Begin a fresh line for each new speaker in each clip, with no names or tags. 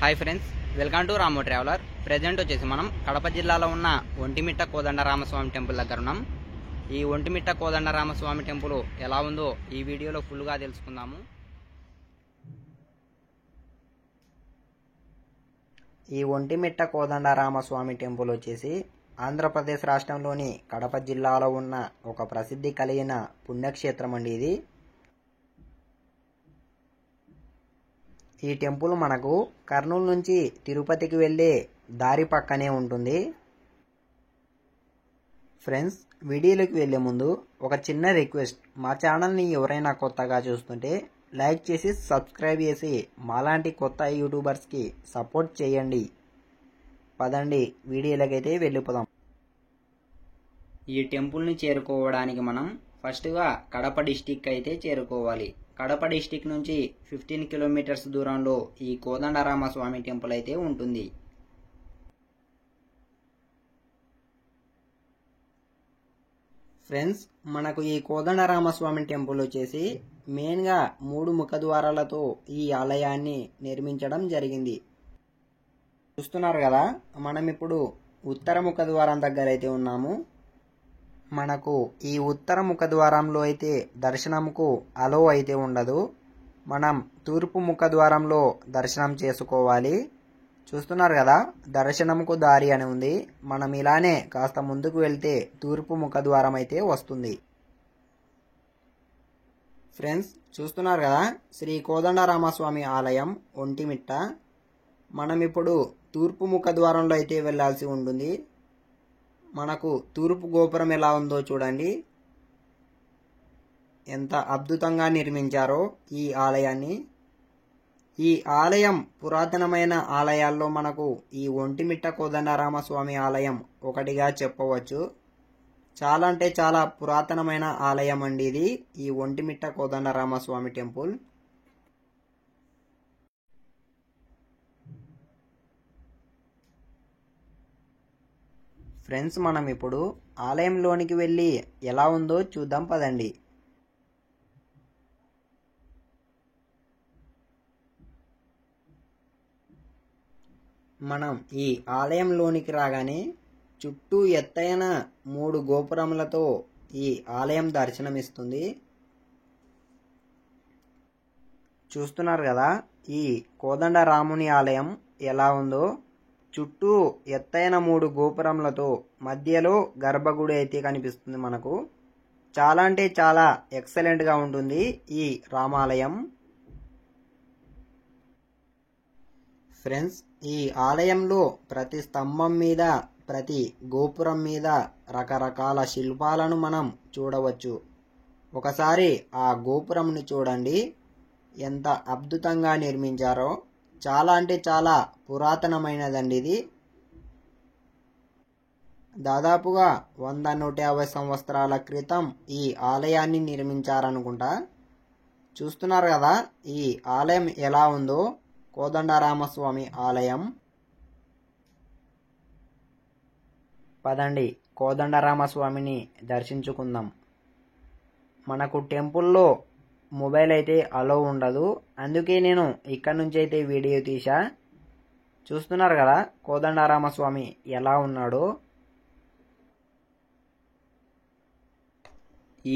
Hi friends, welcome to రామో traveller. Present వచ్చేసి మనం కడప జిల్లాలో ఉన్న ఒంటిమిట్ట కోదండరామస్వామి టెంపుల్ దగ్గర ఉన్నాం. ఈ ఒంటిమిట్ట కోదండరామస్వామి టెంపుల్ ఎలా ఉందో ఈ వీడియోలో ఫుల్గా తెలుసుకుందాము. ఈ ఒంటిమిట్ట కోదండరామస్వామి టెంపుల్ వచ్చేసి ఆంధ్రప్రదేశ్ రాష్ట్రంలోని కడప జిల్లాలో ఉన్న ఒక ప్రసిద్ధి కలిగిన పుణ్యక్షేత్రం అండి. ఇది ఈ టెంపుల్ మనకు కర్నూలు నుంచి తిరుపతికి వెళ్ళే దారి పక్కనే ఉంటుంది. ఫ్రెండ్స్, వీడియోలోకి వెళ్ళే ముందు ఒక చిన్న రిక్వెస్ట్, మా ఛానల్ని ఎవరైనా కొత్తగా చూస్తుంటే లైక్ చేసి సబ్స్క్రైబ్ చేసి మాలాంటి కొత్త యూట్యూబర్స్కి సపోర్ట్ చేయండి. పదండి వీడియోలకైతే వెళ్ళిపోదాం. ఈ టెంపుల్ని చేరుకోవడానికి మనం ఫస్ట్గా కడప డిస్టిక్ అయితే చేరుకోవాలి. కడప డిస్టిక్ నుంచి 15 కిలోమీటర్స్ దూరంలో ఈ కోదండరామస్వామి టెంపుల్ అయితే ఉంటుంది. ఫ్రెండ్స్, మనకు ఈ కోదండరామస్వామి టెంపుల్ వచ్చేసి మెయిన్గా 3 ముఖద్వారాలతో ఈ ఆలయాన్ని నిర్మించడం జరిగింది. చూస్తున్నారు కదా, మనం ఇప్పుడు ఉత్తర ముఖద్వారం దగ్గర అయితే ఉన్నాము. మనకు ఈ ఉత్తర ముఖద్వారంలో అయితే దర్శనంకు అలో అయితే ఉండదు. మనం తూర్పు ముఖద్వారంలో దర్శనం చేసుకోవాలి. చూస్తున్నారు కదా, దర్శనంకు దారి అని ఉంది. మనం ఇలానే కాస్త ముందుకు వెళ్తే తూర్పు ముఖద్వారం అయితే వస్తుంది. ఫ్రెండ్స్, చూస్తున్నారు కదా, శ్రీ కోదండరామస్వామి ఆలయం ఒంటిమిట్ట. మనం ఇప్పుడు తూర్పు ముఖద్వారంలో అయితే వెళ్ళాల్సి ఉంటుంది. మనకు తూర్పు గోపురం ఎలా ఉందో చూడండి, ఎంత అద్భుతంగా నిర్మించారో ఈ ఆలయాన్ని. ఈ ఆలయం పురాతనమైన ఆలయాల్లో మనకు ఈ ఒంటిమిట్ట కోదండరామస్వామి ఆలయం ఒకటిగా చెప్పవచ్చు. చాలా అంటే చాలా పురాతనమైన ఆలయం అండి ఇది, ఈ ఒంటిమిట్ట కోదండరామస్వామి టెంపుల్. ఫ్రెండ్స్, మనం ఇప్పుడు ఆలయంలోనికి వెళ్ళి ఎలా ఉందో చూద్దాం పదండి. మనం ఈ ఆలయంలోనికి రాగానే చుట్టూ ఎత్తైన 3 గోపురములతో ఈ ఆలయం దర్శనమిస్తుంది. చూస్తున్నారు కదా, ఈ కోదండరాముని ఆలయం ఎలా ఉందో. చుట్టూ ఎత్తైన 3 గోపురములతో మధ్యలో గర్భగుడి అయితే కనిపిస్తుంది మనకు. చాలా అంటే చాలా ఎక్సలెంట్గా ఉంటుంది ఈ రామాలయం. ఫ్రెండ్స్, ఈ ఆలయంలో ప్రతి స్తంభం మీద, ప్రతి గోపురం మీద రకరకాల శిల్పాలను మనం చూడవచ్చు. ఒకసారి ఆ గోపురంని చూడండి, ఎంత అద్భుతంగా నిర్మించారో. చాలా అంటే చాలా పురాతనమైనదండి ఇది. దాదాపుగా 100-150 సంవత్సరాల క్రితం ఈ ఆలయాన్ని నిర్మించారనుకుంటా. చూస్తున్నారు కదా, ఈ ఆలయం ఎలా ఉందో, కోదండరామస్వామి ఆలయం. పదండి కోదండరామస్వామిని దర్శించుకుందాం. మనకు టెంపుల్లో మొబైల్ అయితే అలో ఉండదు, అందుకే నేను ఇక్కడ నుంచి అయితే వీడియో తీసా. చూస్తున్నారు కదా కోదండరామస్వామి ఎలా ఉన్నాడో.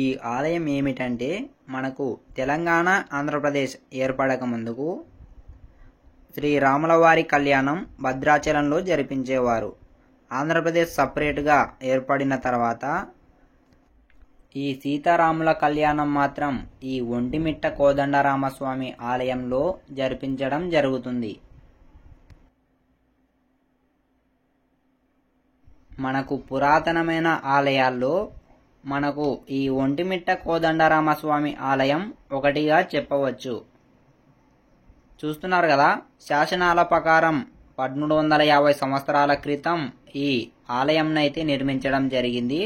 ఈ ఆలయం ఏమిటంటే, మనకు తెలంగాణ ఆంధ్రప్రదేశ్ ఏర్పడక ముందుకు శ్రీరాములవారి కళ్యాణం భద్రాచలంలో జరిపించేవారు. ఆంధ్రప్రదేశ్ సపరేట్గా ఏర్పడిన తర్వాత ఈ సీతారాముల కళ్యాణం మాత్రం ఈ ఒంటిమిట్ట కోదండరామస్వామి ఆలయంలో జరిపించడం జరుగుతుంది. మనకు పురాతనమైన ఆలయాల్లో మనకు ఈ ఒంటిమిట్ట కోదండరామస్వామి ఆలయం ఒకటిగా చెప్పవచ్చు. చూస్తున్నారు కదా, శాసనాల ప్రకారం 1350 సంవత్సరాల క్రితం ఈ ఆలయంనైతే నిర్మించడం జరిగింది.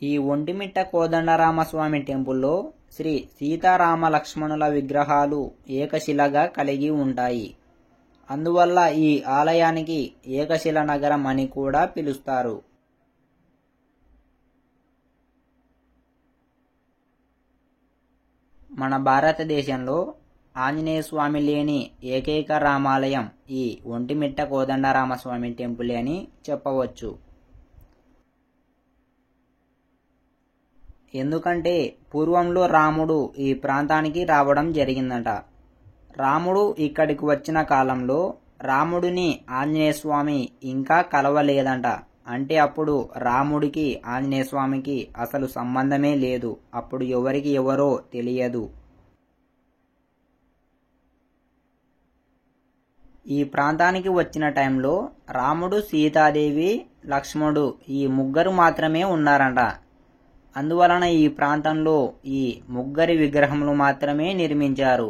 ఈ ఒంటిమిట్ట కోదండరామస్వామి టెంపుల్లో శ్రీ సీతారామ లక్ష్మణుల విగ్రహాలు ఏకశిలగా కలిగి ఉంటాయి. అందువల్ల ఈ ఆలయానికి ఏకశిల నగరం అని కూడా పిలుస్తారు. మన భారతదేశంలో ఆంజనేయ స్వామి లేని ఏకైక రామాలయం ఈ ఒంటిమిట్ట కోదండరామస్వామి టెంపుల్ అని చెప్పవచ్చు. ఎందుకంటే పూర్వంలో రాముడు ఈ ప్రాంతానికి రావడం జరిగిందట. రాముడు ఇక్కడికి వచ్చిన కాలంలో రాముడిని ఆంజనేయ స్వామి ఇంకా కలవలేదంట. అంటే అప్పుడు రాముడికి ఆంజనేయ స్వామికి అసలు సంబంధమే లేదు. అప్పుడు ఎవరికి ఎవరో తెలియదు. ఈ ప్రాంతానికి వచ్చిన టైంలో రాముడు, సీతాదేవి, లక్ష్మణుడు ఈ ముగ్గురు మాత్రమే ఉన్నారంట. అందువలన ఈ ప్రాంతంలో ఈ ముగ్గురి విగ్రహములు మాత్రమే నిర్మించారు.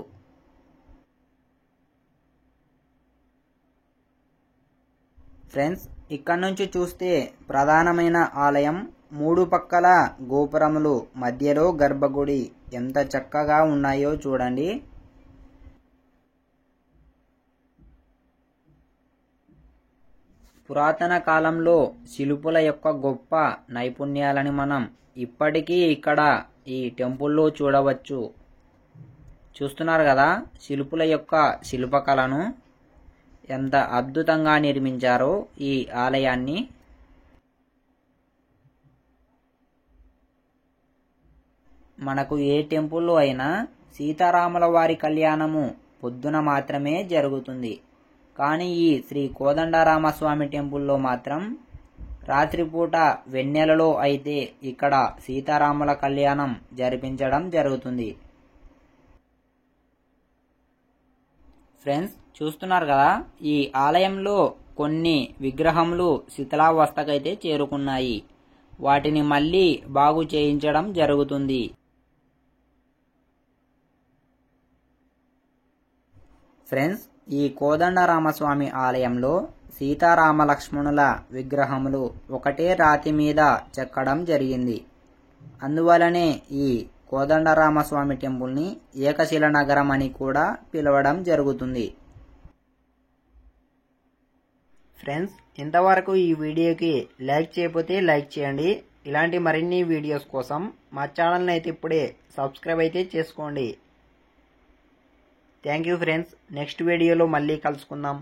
ఫ్రెండ్స్, ఇక్కడ నుంచి చూస్తే ప్రధానమైన ఆలయం, మూడు పక్కల గోపురములు, మధ్యలో గర్భగుడి ఎంత చక్కగా ఉన్నాయో చూడండి. పురాతన కాలంలో శిల్పుల యొక్క గొప్ప నైపుణ్యాలని మనం ఇప్పటికీ ఇక్కడ ఈ టెంపుల్లో చూడవచ్చు. చూస్తున్నారు కదా శిల్పుల యొక్క శిల్పకళను, ఎంత అద్భుతంగా నిర్మించారో ఈ ఆలయాన్ని. మనకు ఏ టెంపుల్లో అయినా సీతారాముల వారి కళ్యాణము పొద్దున మాత్రమే జరుగుతుంది. కానీ ఈ శ్రీ కోదండరామస్వామి టెంపుల్లో మాత్రం రాత్రిపూట వెన్నెలలో అయితే ఇక్కడ సీతారాముల కళ్యాణం జరిపించడం జరుగుతుంది. ఫ్రెండ్స్, చూస్తున్నారు కదా ఈ ఆలయంలో కొన్ని విగ్రహములు శిథిలావస్థకైతే చేరుకున్నాయి. వాటిని మళ్ళీ బాగు చేయించడం జరుగుతుంది. ఫ్రెండ్స్, ఈ కోదండరామస్వామి ఆలయంలో సీతారామ లక్ష్మణుల విగ్రహములు ఒకటే రాతి మీద చెక్కడం జరిగింది. అందువలనే ఈ కోదండరామస్వామి టెంపుల్ని ఏకశిల నగరం అని కూడా పిలవడం జరుగుతుంది. ఫ్రెండ్స్, ఇంతవరకు ఈ వీడియోకి లైక్ చేయకపోతే లైక్ చేయండి. ఇలాంటి మరిన్ని వీడియోస్ కోసం మా ఛానల్ని అయితే ఇప్పుడే సబ్స్క్రైబ్ అయితే చేసుకోండి. Thank you friends. నెక్స్ట్ వీడియోలో మళ్ళీ కలుసుకుందాం.